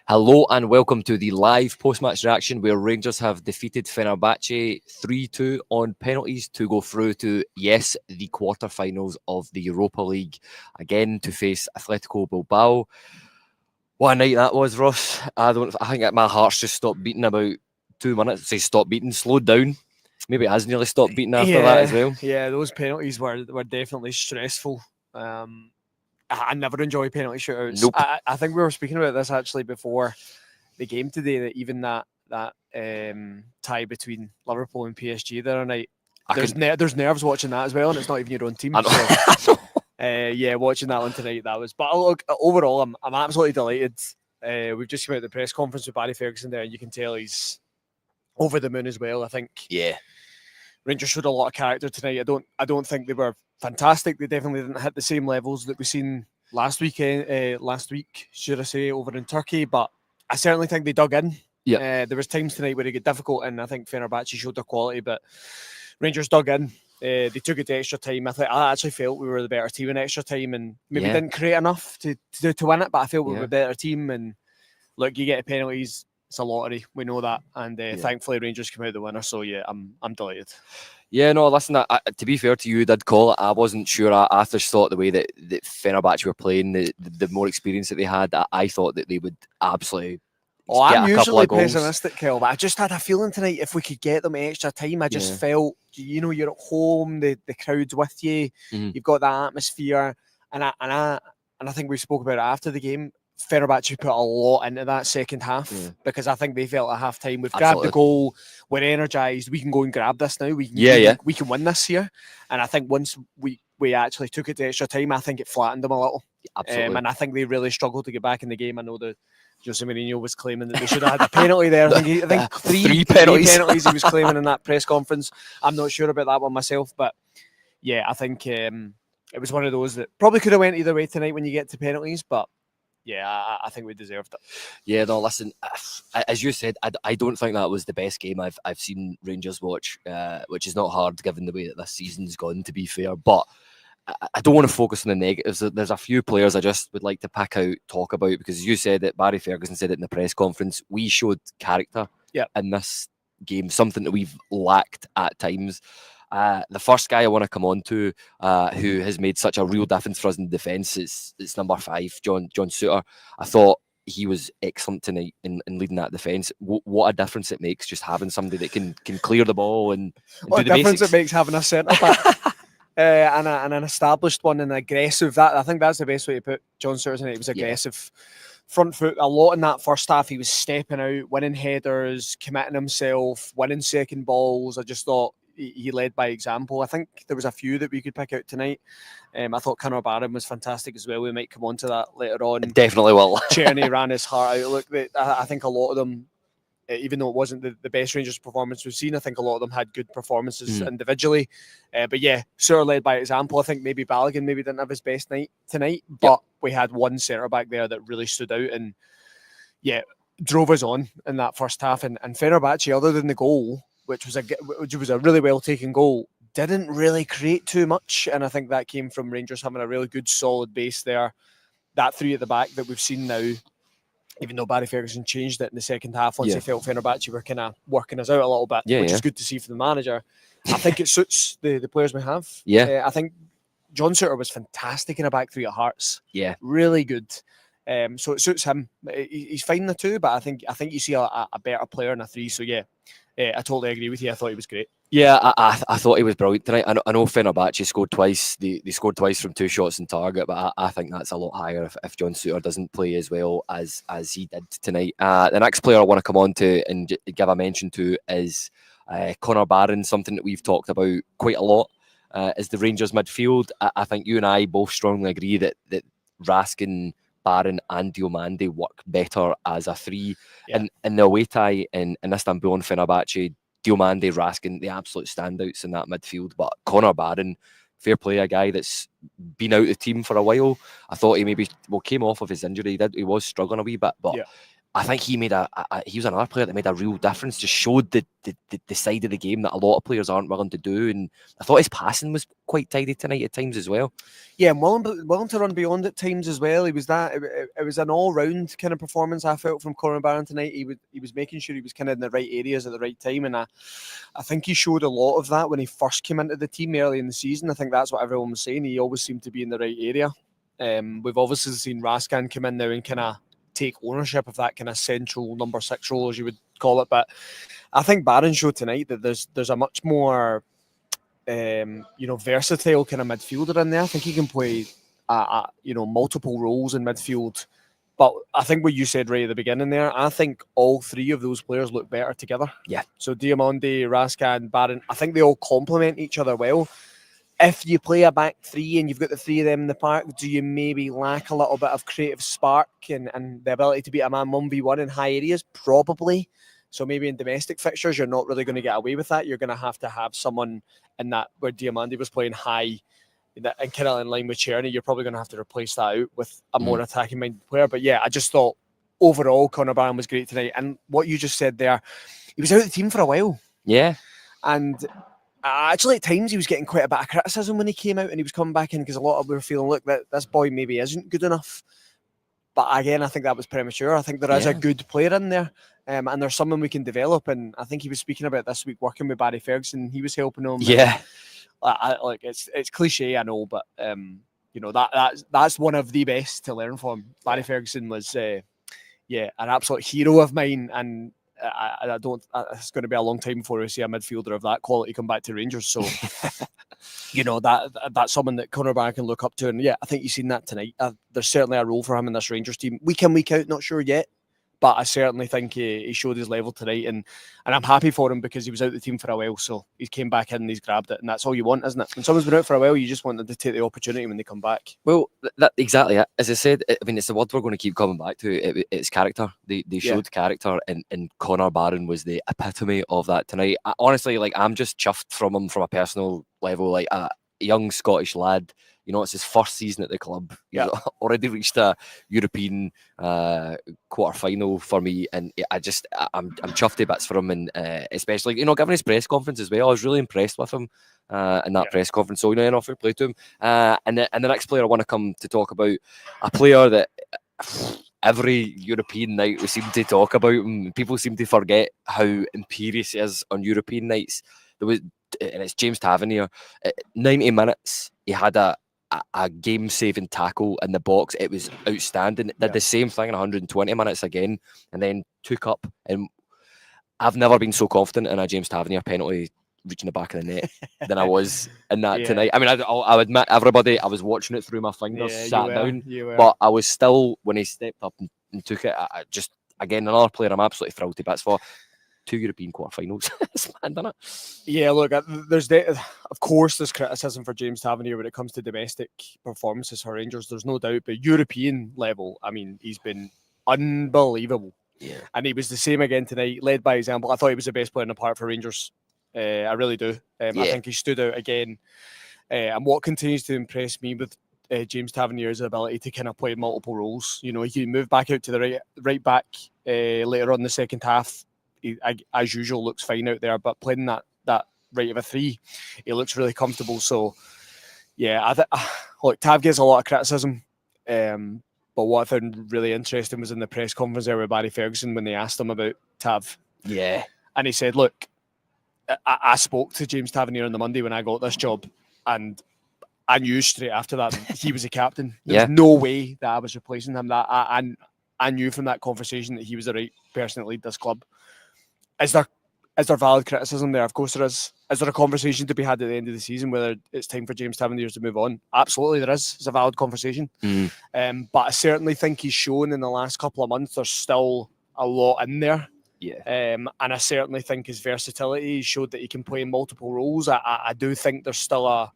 Hello and welcome to the live post-match reaction where Rangers have defeated Fenerbahce 3-2 on penalties to go through to, yes, the quarter-finals of the Europa League, again to face Atletico Bilbao. What a night that was, Ross. I think my heart's just stopped beating about 2 minutes. Say stopped beating, slowed down. Maybe it has nearly stopped beating after that as well. Yeah, those penalties were definitely stressful. I never enjoy penalty shootouts. Nope. I think we were speaking about this actually before the game today, that even that tie between Liverpool and PSG the other night, there's nerves watching that as well, and it's not even your own team. So, watching that one tonight, that was. But look, overall, I'm absolutely delighted. We've just come out of the press conference with Barry Ferguson there, and you can tell he's over the moon as well. I think. Yeah. Rangers showed a lot of character tonight. I don't think they were fantastic. They definitely didn't hit the same levels that we've seen last week, should I say, over in Turkey. But I certainly think they dug in. Yeah. There was times tonight where it got difficult, and I think Fenerbahce showed their quality, but Rangers dug in. They took it to extra time. I actually felt we were the better team in extra time, and maybe didn't create enough to win it. But I felt we were a better team. And look, you get penalties. It's a lottery. We know that, and thankfully Rangers came out the winner. So yeah, I'm delighted. Yeah, no, listen, to be fair to you, did call it. I wasn't sure. I just thought the way that Fenerbahce were playing, the more experience that they had, I thought that they would absolutely. I'm usually pessimistic, Kel, but I just had a feeling tonight if we could get them extra time. I just felt, you're at home, the crowd's with you, you've got that atmosphere, and I think we spoke about it after the game. Fenerbahce put a lot into that second half because I think they felt at half time, we've grabbed the goal, we're energised, we can go and grab this now, we can win this here. And I think once we actually took it to extra time, I think it flattened them a little. Absolutely. And I think they really struggled to get back in the game. I know that Jose Mourinho was claiming that they should have had a penalty there. I think three penalties he was claiming in that press conference. I'm not sure about that one myself, but yeah, I think it was one of those that probably could have went either way tonight when you get to penalties, but yeah, I think we deserved it. Yeah, no, listen, as you said, I don't think that was the best game I've seen Rangers watch, which is not hard given the way that this season's gone, to be fair. But I don't want to focus on the negatives. There's a few players I just would like to pick out, talk about, because as you said it, Barry Ferguson said it in the press conference, we showed character in this game, something that we've lacked at times. The first guy I want to come on to, who has made such a real difference for us in defence, it's number 5, John Souttar. I thought he was excellent tonight in leading that defence. What a difference it makes just having somebody that can clear the ball and do the basics. What a difference it makes having a centre back and an established one and aggressive. I think that's the best way to put John Souttar tonight. He was aggressive. Front foot a lot in that first half. He was stepping out, winning headers, committing himself, winning second balls. I just thought he led by example. I think there was a few that we could pick out tonight. I thought Barron was fantastic as well. We might come on to that later on. Definitely will. Cerny ran his heart out. Look, I think a lot of them, even though it wasn't the best Rangers performance we've seen, I think a lot of them had good performances individually. But yeah, Souttar led by example. I think maybe Balogun didn't have his best night tonight, but we had one centre back there that really stood out and drove us on in that first half. And Fenerbahce, other than the goal, which was a really well taken goal, didn't really create too much, and I think that came from Rangers having a really good solid base there. That 3 at the back that we've seen now, even though Barry Ferguson changed it in the second half once he felt Fenerbahce were kind of working us out a little bit, which is good to see for the manager. I think it suits the players we have. I think John Souttar was fantastic in a back 3 at Hearts. Really good. So it suits him. He's fine in the 2, but I think you see a better player in a 3. So I totally agree with you. I thought he was great. Yeah, I thought he was brilliant tonight. I know Fenerbahce scored twice. They scored twice from 2 shots on target, but I think that's a lot higher if John Souttar doesn't play as well as he did tonight. The next player I want to come on to and give a mention to is Barron, something that we've talked about quite a lot, is the Rangers midfield. I think you and I both strongly agree that Raskin, Barron and Diomande work better as a 3. In the away tie in Istanbul and Fenerbahce, Diomande, Raskin, the absolute standouts in that midfield. But Barron, fair play, a guy that's been out of the team for a while. I thought he maybe came off of his injury. He was struggling a wee bit, but I think he was another player that made a real difference. Just showed the side of the game that a lot of players aren't willing to do. And I thought his passing was quite tidy tonight at times as well. Yeah, and willing to run beyond at times as well. He was that. It was an all-round kind of performance I felt from Conor Barron tonight. He was making sure he was kind of in the right areas at the right time, and I think he showed a lot of that when he first came into the team early in the season. I think that's what everyone was saying. He always seemed to be in the right area. We've obviously seen Raskan come in now and kind of take ownership of that kind of central number 6 role, as you would call it. But I think Barron showed tonight that there's a much more versatile kind of midfielder in there. I think he can play multiple roles in midfield. But I think what you said right at the beginning there, I think all 3 of those players look better together. Yeah. So Diamande, Raskan, Barron, I think they all complement each other well. If you play a back 3 and you've got the 3 of them in the park, do you maybe lack a little bit of creative spark and the ability to beat a man 1v1 in high areas? Probably. So maybe in domestic fixtures, you're not really going to get away with that. You're going to have someone in that where Diamande was playing high and kind of in line with Cerny. You're probably going to have to replace that out with a more attacking-minded player. But yeah, I just thought overall Conor Barron was great tonight. And what you just said there, he was out of the team for a while. Yeah. And actually, at times, he was getting quite a bit of criticism when he came out and he was coming back in because a lot of them were feeling, look, that this boy maybe isn't good enough. But again, I think that was premature. I think there is a good player in there and there's someone we can develop. And I think he was speaking about this week working with Barry Ferguson. He was helping him. Yeah. Like it's cliche, I know, but that's one of the best to learn from. Barry Ferguson was, an absolute hero of mine. And I don't. It's going to be a long time before we see a midfielder of that quality come back to Rangers. So, that's someone that Conor Barron can look up to. And yeah, I think you've seen that tonight. There's certainly a role for him in this Rangers team, week in, week out. Not sure yet, but I certainly think he showed his level tonight, and I'm happy for him because he was out of the team for a while. So he came back in and he's grabbed it, and that's all you want, isn't it? When someone's been out for a while, you just want them to take the opportunity when they come back. Well, that exactly it. As I said, I mean, it's the word we're going to keep coming back to. It's character. They showed character, and Conor Barron was the epitome of that tonight. Honestly, I'm just chuffed from him from a personal level. Like a young Scottish lad. It's his first season at the club. He's already reached a European quarter-final for me, and I'm chuffed to bits for him, and especially given his press conference as well. I was really impressed with him in that press conference. So fair play to him. And the next player I want to come to talk about, a player that every European night we seem to talk about him. People seem to forget how imperious he is on European nights. And it's James Tavernier. 90 minutes, he had a game-saving tackle in the box. It was outstanding. Did the same thing in 120 minutes again, and then took up. And I've never been so confident in a James Tavernier penalty reaching the back of the net than I was in that tonight. I mean, I'll admit, everybody, I was watching it through my fingers, sat down, but I was still, when he stepped up and took it, I just, again, another player I'm absolutely thrilled to bits for. 2 European quarterfinals. It's mad, isn't it? Yeah, look, there's criticism for James Tavernier when it comes to domestic performances for Rangers. There's no doubt, but European level, I mean, he's been unbelievable. Yeah, and he was the same again tonight, led by example. I thought he was the best player in the park for Rangers. I really do. I think he stood out again. And what continues to impress me with James Tavernier is his ability to kind of play multiple roles. He can move back out to the right back later on in the second half. He, as usual, looks fine out there, but playing that right of a 3, he looks really comfortable. So, yeah, look, Tav gets a lot of criticism, but what I found really interesting was in the press conference there with Barry Ferguson when they asked him about Tav. Yeah. And he said, look, I spoke to James Tavernier on the Monday when I got this job, and I knew straight after that he was a captain. There's no way that I was replacing him. That I knew from that conversation that he was the right person to lead this club. Is there valid criticism there? Of course there is. Is there a conversation to be had at the end of the season whether it's time for James Tavernier to move on? Absolutely there is. It's a valid conversation. But I certainly think he's shown in the last couple of months there's still a lot in there. Yeah. And I certainly think his versatility showed that he can play in multiple roles. I do think there's still a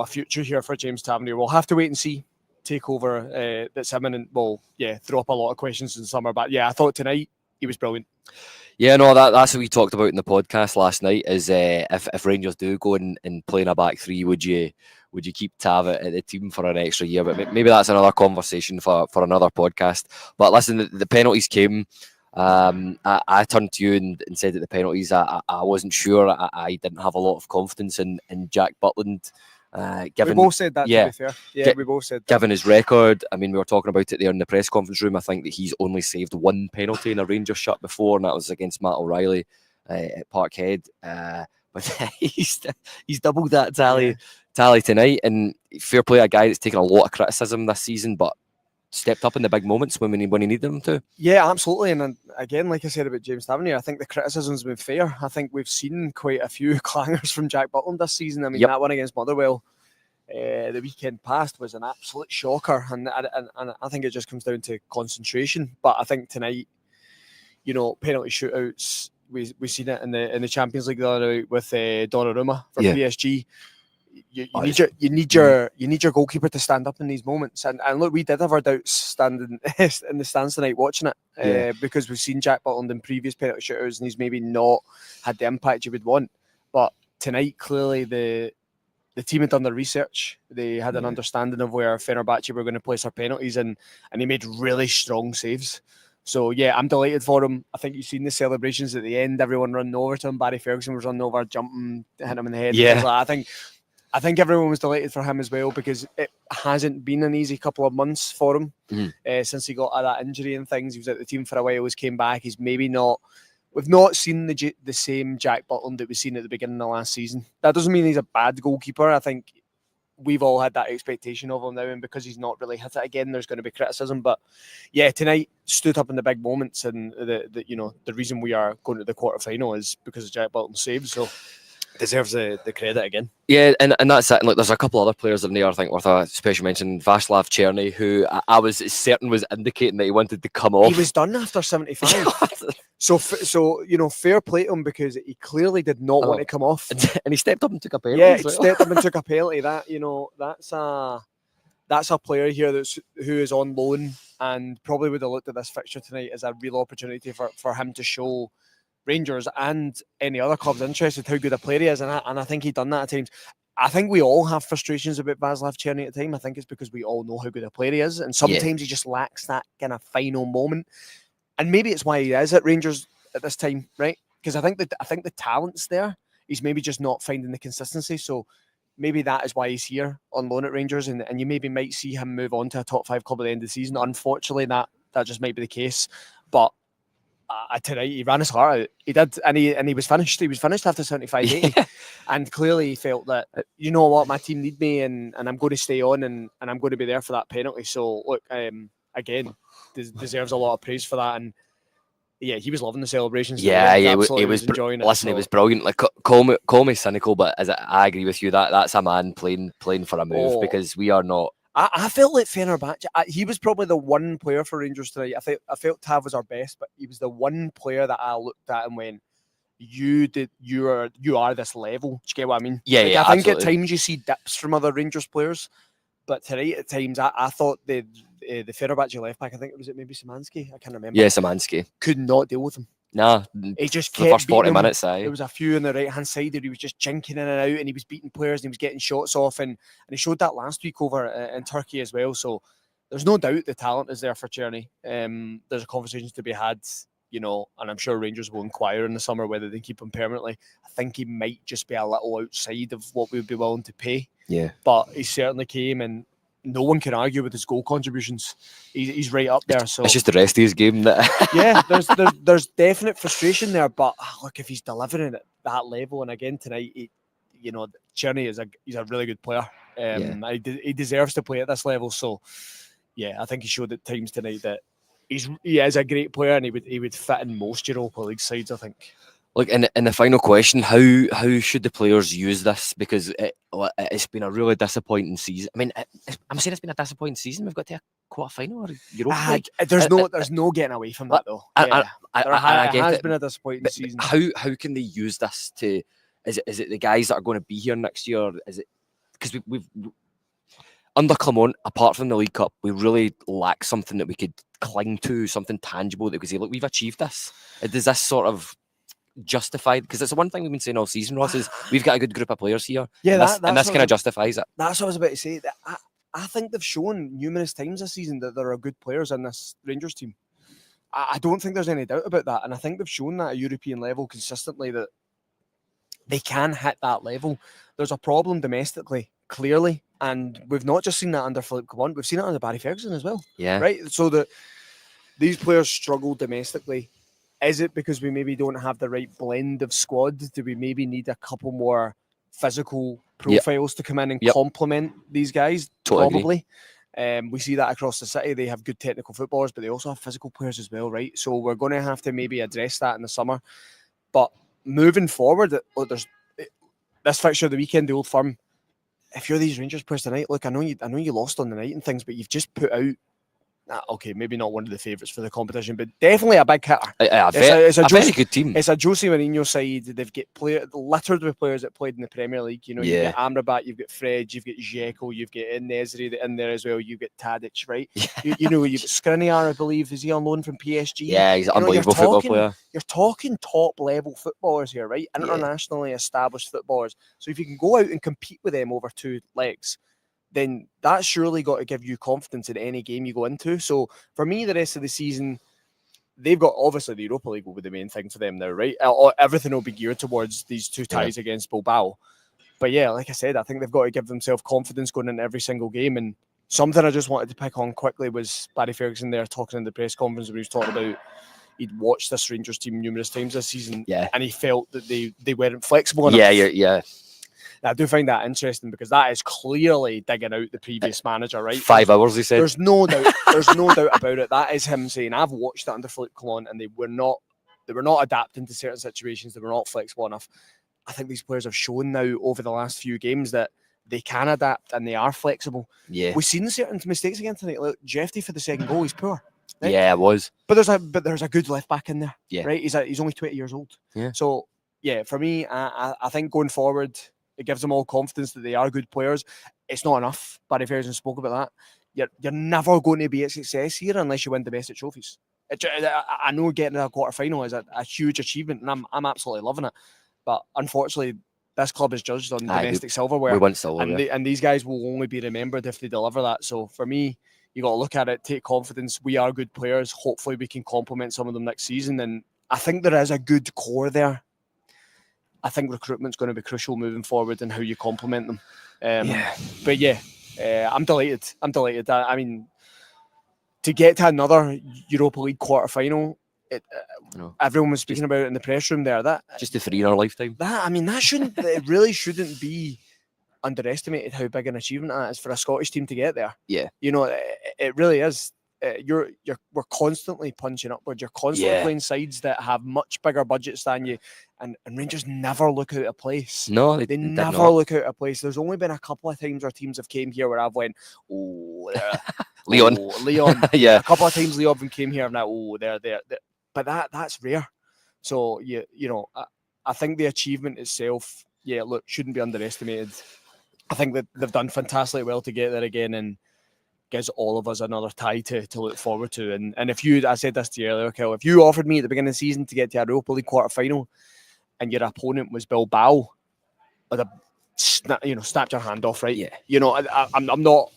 future here for James Tavernier. We'll have to wait and see. Takeover that's imminent will throw up a lot of questions in summer. But yeah, I thought tonight he was brilliant. Yeah, no, that's what we talked about in the podcast last night. Is if Rangers do go and play in a back three, would you keep Tav at the team for an extra year? But maybe that's another conversation for another podcast. But listen, the penalties came. I turned to you and said that the penalties, I wasn't sure. I didn't have a lot of confidence in Jack Butland. Given, we both said that, yeah, to be fair. Yeah, we both said that. Given his record, I mean, we were talking about it there in the press conference room. I think that he's only saved one penalty in a Rangers shirt before, and that was against Matt O'Reilly at Parkhead. But he's doubled that tally tonight. And fair play, a guy that's taken a lot of criticism this season, but stepped up in the big moments when he needed them to. Yeah, absolutely. And again, like I said about James Tavernier, I think the criticism's been fair. I think we've seen quite a few clangers from Jack Butland this season. I mean, that one against Motherwell the weekend past was an absolute shocker, and I think it just comes down to concentration. But I think tonight, penalty shootouts, we've seen it in the Champions League the other night with Donnarumma for PSG. You need your goalkeeper to stand up in these moments, and look, we did have our doubts standing in the stands tonight watching it, because we've seen Jack Butland in previous penalty shootouts and he's maybe not had the impact you would want. But tonight, clearly the team had done their research. They had an understanding of where Fenerbahce were going to place their penalties, and he made really strong saves. So yeah, I'm delighted for him. I think you've seen the celebrations at the end. Everyone running over to him. Barry Ferguson was running over, jumping, hitting him in the head. Yeah. I think everyone was delighted for him as well, because it hasn't been an easy couple of months for him since he got that injury and things. He was out the team for a while. He's came back. He's maybe not. We've not seen the same Jack Butland that we've seen at the beginning of last season. That doesn't mean he's a bad goalkeeper. I think we've all had that expectation of him now, and because he's not really hit it again, there's going to be criticism. But yeah, tonight stood up in the big moments, and the reason we are going to the quarterfinal is because of Jack Butland's saves. So deserves the credit again. Yeah, and that's it. And look, there's a couple other players in there I think worth a special mention. Vaslav Cerny, who I was certain was indicating that he wanted to come off. He was done after 75. So fair play to him, because he clearly did not want to come off, and he stepped up and took a penalty. Yeah, he stepped up and took a penalty. That's a player here who is on loan, and probably would have looked at this fixture tonight as a real opportunity for him to show Rangers and any other clubs interested how good a player he is, and I think he'd done that at times. I think we all have frustrations about Vaslav Cerny at times. I think it's because we all know how good a player he is, and sometimes he just lacks that kind of final moment. And maybe it's why he is at Rangers at this time, right? Because I think the talent's there. He's maybe just not finding the consistency. So maybe that is why he's here on loan at Rangers, and you maybe might see him move on to a top 5 club at the end of the season. Unfortunately, that just might be the case. But tonight he ran his heart out. He did, and he was finished. He was finished after 75-80, and clearly he felt that, you know what, my team need me, and I'm going to stay on, and I'm going to be there for that penalty. So look, again, deserves a lot of praise for that. And yeah, he was loving the celebrations. Yeah, he was enjoying it. Listen, it was brilliant. Like, call me cynical, but I agree with you that's a man playing for a move, because we are not. I felt like Fenerbahce. He was probably the one player for Rangers tonight. I felt Tav was our best, but he was the one player that I looked at and went, "You are this level." Do you get what I mean? Yeah, I think at times you see dips from other Rangers players, but tonight at times I thought the Fenerbahce left back, I think it was maybe Szymanski. I can't remember. Yeah, Szymanski could not deal with him. Nah, he just kept the first 40 minutes. There was a few on the right hand side that he was just jinking in and out, and he was beating players, and he was getting shots off, and he showed that last week over in Turkey as well. So there's no doubt the talent is there for Cerny. There's a conversation to be had, and I'm sure Rangers will inquire in the summer whether they keep him permanently. I think he might just be a little outside of what we would be willing to pay. Yeah, but he certainly came, and no one can argue with his goal contributions. He's right up there. So it's just the rest of his game that. Yeah, there's definite frustration there. But look, if he's delivering at that level, and again tonight, Cerny he's a really good player. He deserves to play at this level. So yeah, I think he showed at times tonight that he is a great player, and he would fit in most Europa League sides, I think. Look, in the final question, how should the players use this? Because it's been a really disappointing season. I mean, I'm saying it's been a disappointing season. We've got to a quarter-final or Europa League. There's no getting away from that, though. There has been a disappointing season. How can they use this to? Is it the guys that are going to be here next year? Is it because we've under Clement, apart from the League Cup, we really lack something that we could cling to, something tangible that we say, look, we've achieved this. Does this sort of justify? Because it's the one thing we've been saying all season, Ross, is we've got a good group of players here. Yeah, and this kind of justifies it. That's what I was about to say. I think they've shown numerous times this season that there are good players in this Rangers team. I don't think there's any doubt about that. And I think they've shown that at European level consistently that they can hit that level. There's a problem domestically, clearly. And we've not just seen that under Philippe Clement, we've seen it under Barry Ferguson as well. Yeah. Right? So that these players struggle domestically. Is it because we maybe don't have the right blend of squad? Do we maybe need a couple more physical profiles to come in and complement these guys? Totally Probably. We see that across the city. They have good technical footballers, but they also have physical players as well, right? So we're going to have to maybe address that in the summer. But moving forward, look, there's this fixture of the weekend, the Old Firm. If you're these Rangers players tonight, look, I know you lost on the night and things, but you've just put out. Okay, maybe not one of the favourites for the competition, but definitely a big hitter. It's a very good team. It's a Jose Mourinho side. They've got littered with players that played in the Premier League. You know, you've got Amrabat, you've got Fred, you've got Dzeko, you've got Nesri in there as well. You've got Tadic, right? You've got Skriniar, I believe. Is he on loan from PSG? Yeah, he's an unbelievable football player. You're talking top level footballers here, right? Internationally established footballers. So if you can go out and compete with them over two legs, then that's surely got to give you confidence in any game you go into. So for me, the rest of the season, they've got, obviously the Europa League will be the main thing for them now, right? Everything will be geared towards these two ties against Bilbao. But yeah, like I said, I think they've got to give themselves confidence going into every single game. And something I just wanted to pick on quickly was Barry Ferguson there talking in the press conference when he was talking about he'd watched this Rangers team numerous times this season, and he felt that they weren't flexible enough. Yeah. I do find that interesting because that is clearly digging out the previous manager, right? 5 hours, he said. There's no doubt. There's no doubt about it. That is him saying, "I've watched it under Philippe Clement, and they were not adapting to certain situations. They were not flexible enough." I think these players have shown now over the last few games that they can adapt and they are flexible. Yeah, we've seen certain mistakes again tonight. Look, Jeffy for the second goal, he's poor. Right? Yeah, it was. But there's a good left back in there. Yeah, right. He's only 20 years old. Yeah. So yeah, for me, I think going forward, it gives them all confidence that they are good players. It's not enough. Barry Ferguson spoke about that. You're never going to be a success here unless you win domestic trophies. I know getting to a quarter final is a huge achievement, and I'm absolutely loving it. But unfortunately, this club is judged on domestic silverware. We want silverware, and these guys will only be remembered if they deliver that. So for me, you got to look at it, take confidence. We are good players. Hopefully, we can complement some of them next season, and I think there is a good core there. I think recruitment's going to be crucial moving forward and how you complement them. But yeah, I'm delighted. I mean, to get to another Europa League quarter final, everyone was speaking about it in the press room there. That just the 3 in our lifetime. It really shouldn't be underestimated how big an achievement that is for a Scottish team to get there. Yeah, you know, it really is. We're constantly punching upwards. You're constantly playing sides that have much bigger budgets than you, and Rangers never look out of place. No, they never look out of place. There's only been a couple of times our teams have came here where I've went, Leon. Yeah, a couple of times Leon came here and now, they're there. But that's rare. So I think the achievement itself, shouldn't be underestimated. I think that they've done fantastically well to get there again, and gives all of us another tie to look forward to. And I said this to you earlier, Kel, if you offered me at the beginning of the season to get to a Europa League quarter final and your opponent was Bilbao, I'd have snapped your hand off, right? Yeah. I'm not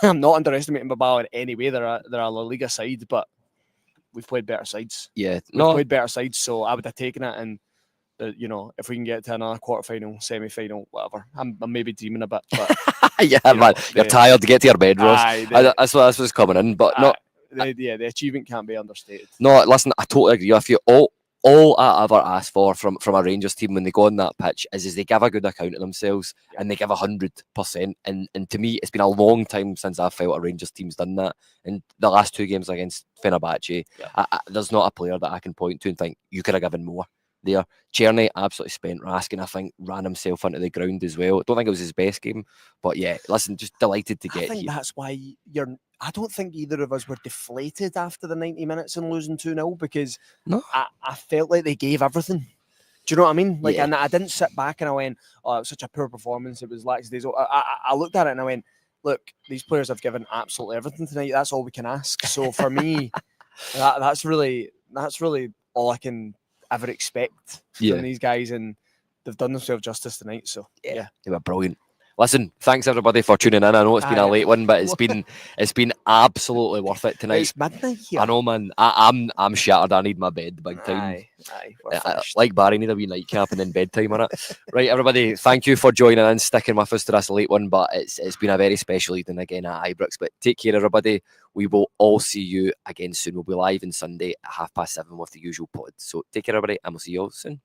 I'm not underestimating Bilbao in any way. They're a La Liga side, but we've played better sides. Yeah. We've played better sides, so I would have taken it, and if we can get to another quarter-final, semi-final, whatever. I'm maybe dreaming a bit, but man, you're tired to get to your bed, Ross. That's what's coming in, but no. The achievement can't be understated. No, listen, I totally agree with you. All I ever ask for from a Rangers team when they go on that pitch is they give a good account of themselves and they give 100%. And to me, it's been a long time since I felt a Rangers team's done that. And the last 2 games against Fenerbahce, there's not a player that I can point to and think you could have given more there. Cerny absolutely spent. Raskin, I think, ran himself into the ground as well. I don't think it was his best game, but yeah, listen, just delighted to get here. I think that's why I don't think either of us were deflated after the 90 minutes and losing 2-0 because I felt like they gave everything. Do you know what I mean? And I didn't sit back and I went, "Oh, it was such a poor performance. It was lackadaisical." I looked at it and I went, look, these players have given absolutely everything tonight. That's all we can ask. So for me, that's really all I can ever expect from these guys, and they've done themselves justice tonight. So yeah, they were brilliant. Listen, thanks everybody for tuning in. I know it's been a late one, but it's been absolutely worth it tonight. It's midnight here. I know, man. I'm shattered. I need my bed big time. Like Barry, need a wee nightcap and then bedtime on it. Right, everybody. Thank you for joining in, sticking with us to this late one. But it's been a very special evening again at Ibrox. But take care, everybody. We will all see you again soon. We'll be live on Sunday at 7:30 with the usual pod. So take care, everybody, and we'll see you all soon.